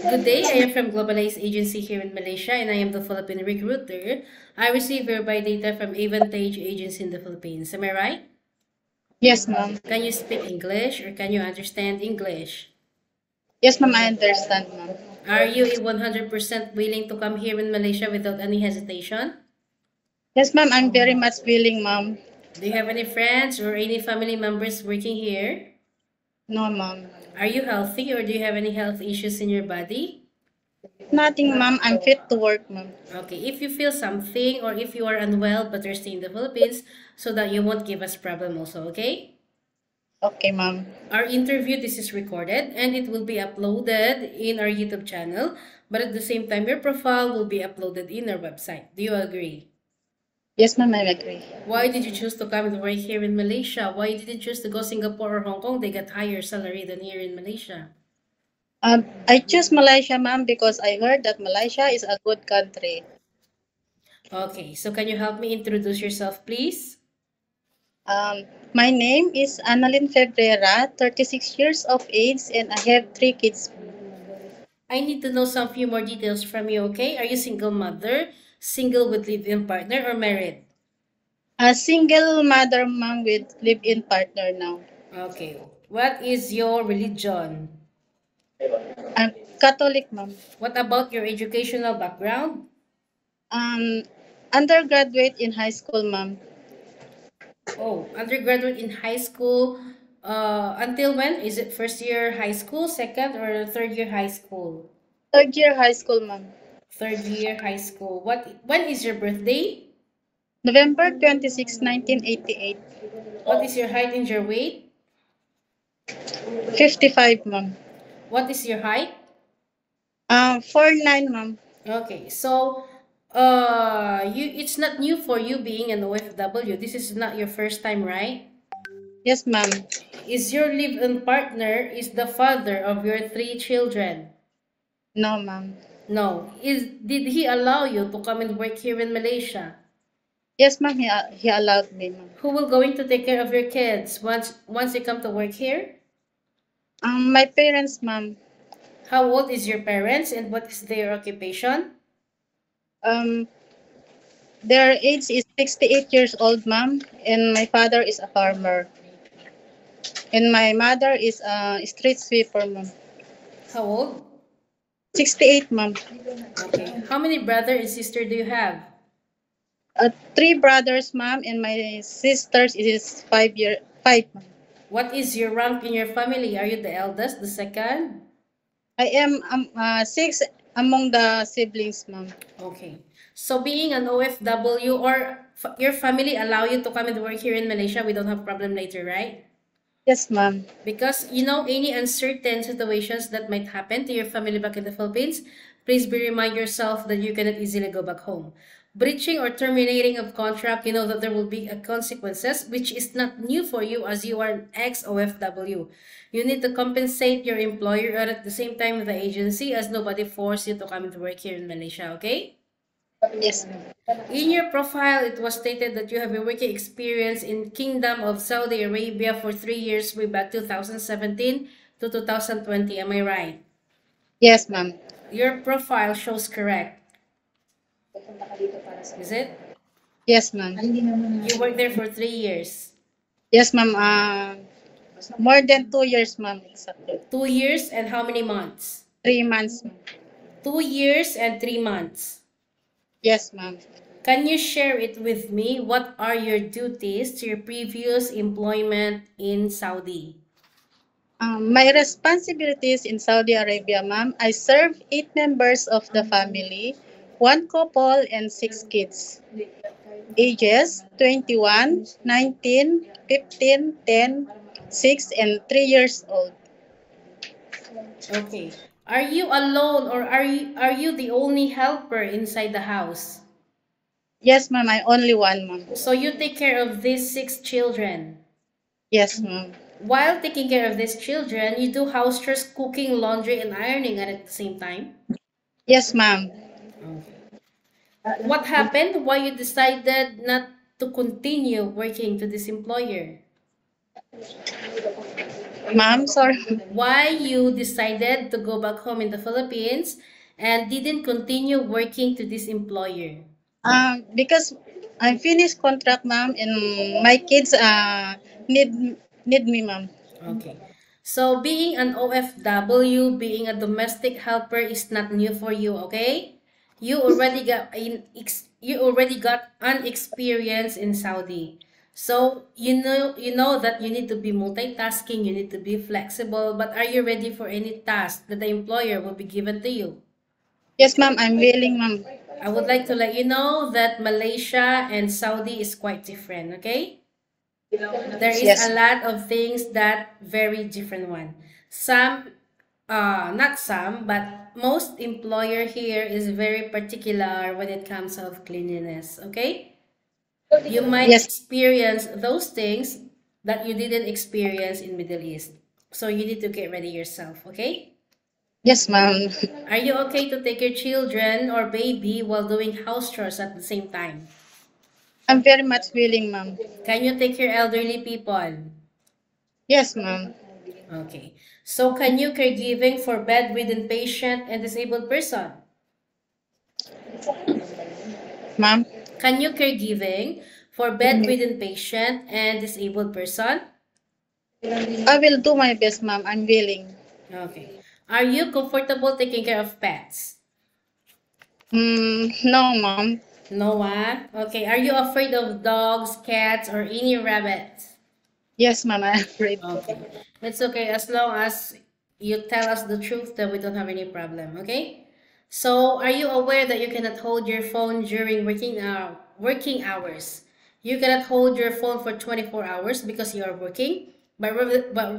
Good day, I am from Globalize Agency here in Malaysia and I am the Philippine recruiter. I receive verify data from Avantage Agency in the Philippines. Am I right? Yes, ma'am. Can you speak English or can you understand English? Yes, ma'am, I understand, ma'am. Are you 100% willing to come here in Malaysia without any hesitation? Yes, ma'am, I'm very much willing, ma'am. Do you have any friends or any family members working here? No, ma'am. Are you healthy or do you have any health issues in your body? Nothing, ma'am. I'm fit to work, ma'am. Okay, if you feel something or if you are unwell but you're staying in the Philippines, so that you won't give us problem also, okay? Okay, ma'am. Our interview, this is recorded and it will be uploaded in our YouTube channel, but at the same time, your profile will be uploaded in our website. Do you agree? Yes, ma'am, I agree. Why did you choose to come and work here in Malaysia? Why did you choose to go Singapore or Hong Kong? They get higher salary than here in Malaysia. I choose Malaysia, ma'am, because I heard that Malaysia is a good country. Okay, so can you help me introduce yourself, please? My name is Annalyn Febrera, 36 years of age, and I have 3 kids. I need to know some few more details from you, okay? Are you single mother, single with live-in partner, or married? A single mother, ma'am, with live-in partner now. Okay. What is your religion? I'm Catholic, ma'am. What about your educational background? Um, Undergraduate in high school, ma'am. Oh, undergraduate in high school. Until when? Is it first year high school, second, or third year high school? Third year high school, ma'am. Third year high school. When is your birthday? November 26, 1988. What is your height and your weight? 55, ma'am. What is your height? 49, ma'am. Okay, so it's not new for you being an OFW. This is not your first time, right? Yes, ma'am. Is your live-in partner is the father of your 3 children? No, ma'am. No. Did he allow you to come and work here in Malaysia? Yes, ma'am. He allowed me, ma'am. Who will going to take care of your kids once you come to work here? My parents, ma'am. How old is your parents and what is their occupation? Um, their age is 68 years old, ma'am, and my father is a farmer. And my mother is a street sweeper, ma'am. How old? 68, ma'am. Okay. How many brother and sister do you have? 3 brothers, ma'am, and my sisters is 5, ma'am. What is your rank in your family? Are you the eldest, the second? I am 6 among the siblings, ma'am. Okay. So being an OFW or your family allow you to come and work here in Malaysia, we don't have problem later, right? Yes, ma'am. Because any uncertain situations that might happen to your family back in the Philippines, please be remind yourself that you cannot easily go back home. Breaching or terminating of contract, you know that there will be consequences, which is not new for you as you are an ex-OFW. You need to compensate your employer and at the same time the agency as nobody forced you to come and work here in Malaysia, okay? Yes, ma'am. In your profile, it was stated that you have a working experience in Kingdom of Saudi Arabia for 3 years way back 2017 to 2020. Am I right? Yes, ma'am. Your profile shows correct. Is it? Yes, ma'am. You worked there for 3 years. Yes, ma'am. More than 2 years, ma'am. Exactly. 2 years and how many months? 3 months, ma'am. 2 years and 3 months. Yes, ma'am. Can you share it with me? What are your duties to your previous employment in Saudi? My responsibilities in Saudi Arabia, ma'am. I serve 8 members of the family, 1 couple, and 6 kids. Ages 21, 19, 15, 10, 6, and 3 years old. Okay. Are you alone or are you the only helper inside the house? Yes, ma'am. I only one, ma'am. So you take care of these 6 children. Yes, ma'am. While taking care of these children, you do house chores, cooking, laundry, and ironing at the same time. Yes, ma'am. Okay. What happened? Why you decided not to continue working to this employer? Ma'am, sorry. Why you decided to go back home in the Philippines and didn't continue working to this employer? Because I'm finished contract, ma'am, and my kids need me, ma'am. Okay. So being an OFW, being a domestic helper is not new for you, okay? You already got an experience in Saudi. So you know that you need to be multitasking, you need to be flexible, but are you ready for any task that the employer will be given to you? Yes, ma'am, I'm willing, ma'am. I would like to let you know that Malaysia and Saudi is quite different, okay? There is a Yes. lot of things that very different one. Some, not some, but most employer here is very particular when it comes of cleanliness. Okay, you might Yes. experience those things that you didn't experience in Middle East. So you need to get ready yourself. Okay, Yes, ma'am. are you okay to take your children or baby while doing house chores at the same time? I'm very much willing, ma'am. Can you take your elderly people? Yes, ma'am. Okay. So can you caregiving for bedridden patient and disabled person? Ma'am, Can you caregiving for bedridden patient and disabled person? I will do my best, ma'am. I'm willing. Okay. Are you comfortable taking care of pets? No, ma'am. No, okay. Are you afraid of dogs, cats, or any rabbits? Yes, ma'am, I'm afraid. Okay. It's okay as long as you tell us the truth that we don't have any problem, okay? So, are you aware that you cannot hold your phone during working hours? You cannot hold your phone for 24 hours because you are working, but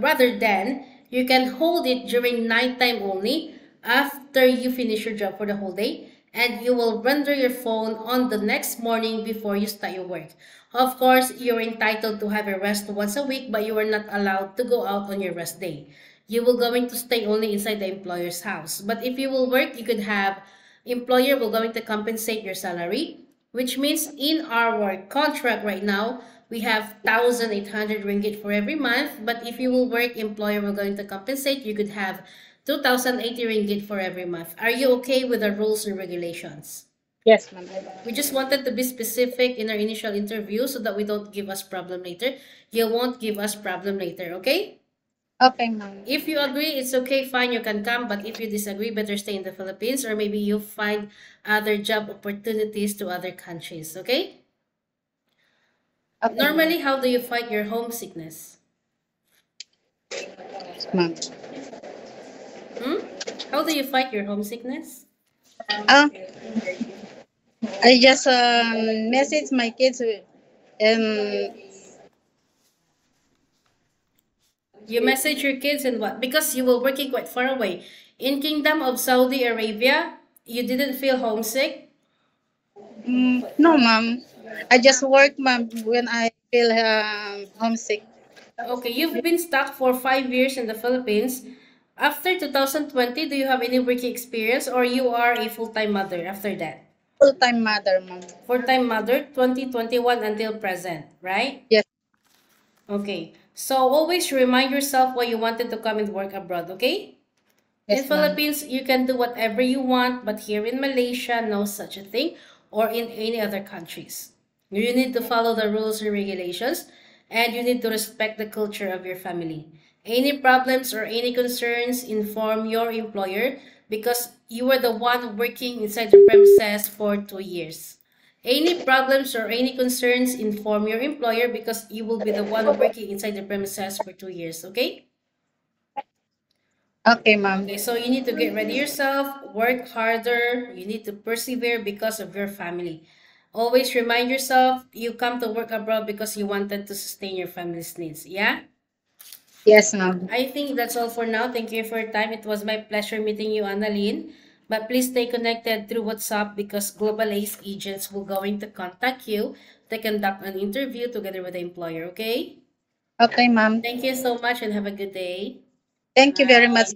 rather than you can hold it during nighttime only after you finish your job for the whole day, and you will render your phone on the next morning before you start your work. Of course, you're entitled to have a rest once a week, but you are not allowed to go out on your rest day. You will going to stay only inside the employer's house. But if you will work, you could have employer will going to compensate your salary, which means in our contract right now, we have 1,800 ringgit for every month. But if you will work, employer will going to compensate. You could have 2,080 ringgit for every month. Are you okay with the rules and regulations? Yes, ma'am. We just wanted to be specific in our initial interview so that we don't give us problem later. You won't give us problem later, okay? Okay, ma'am. If you agree, it's okay, fine, you can come. But if you disagree, better stay in the Philippines or maybe you find other job opportunities to other countries, okay? Okay, Normally, how do you fight your homesickness? ma'am. Hmm? How do you fight your homesickness? Ah, I just message my kids and You message your kids and what? Because you were working quite far away. In Kingdom of Saudi Arabia, you didn't feel homesick? no, ma'am. I just work, ma'am, when I feel homesick. Okay, you've been stuck for 5 years in the Philippines. After 2020, do you have any working experience or you are a full-time mother after that? Full-time mother, ma'am. Full-time mother, 2021 until present, right? Yes, Okay. So always remind yourself why you wanted to come and work abroad, okay? In yes, ma'am. Philippines, you can do whatever you want, but here in Malaysia, no such a thing, or in any other countries. You need to follow the rules and regulations, and you need to respect the culture of your family. Any problems or any concerns, inform your employer because you were the one working inside the premises for 2 years. Any problems or any concerns, inform your employer because you will be the one working inside the premises for 2 years, okay? Okay, ma'am. Okay, so you need to get ready yourself, work harder, you need to persevere because of your family. Always remind yourself you come to work abroad because you wanted to sustain your family's needs. Yeah? Yes, ma'am. I think that's all for now. Thank you for your time. It was my pleasure meeting you, Annalyn. But please stay connected through WhatsApp because Global Ace agents will going to contact you to conduct an interview together with the employer, okay? Okay, ma'am. Thank you so much and have a good day. Thank you very much.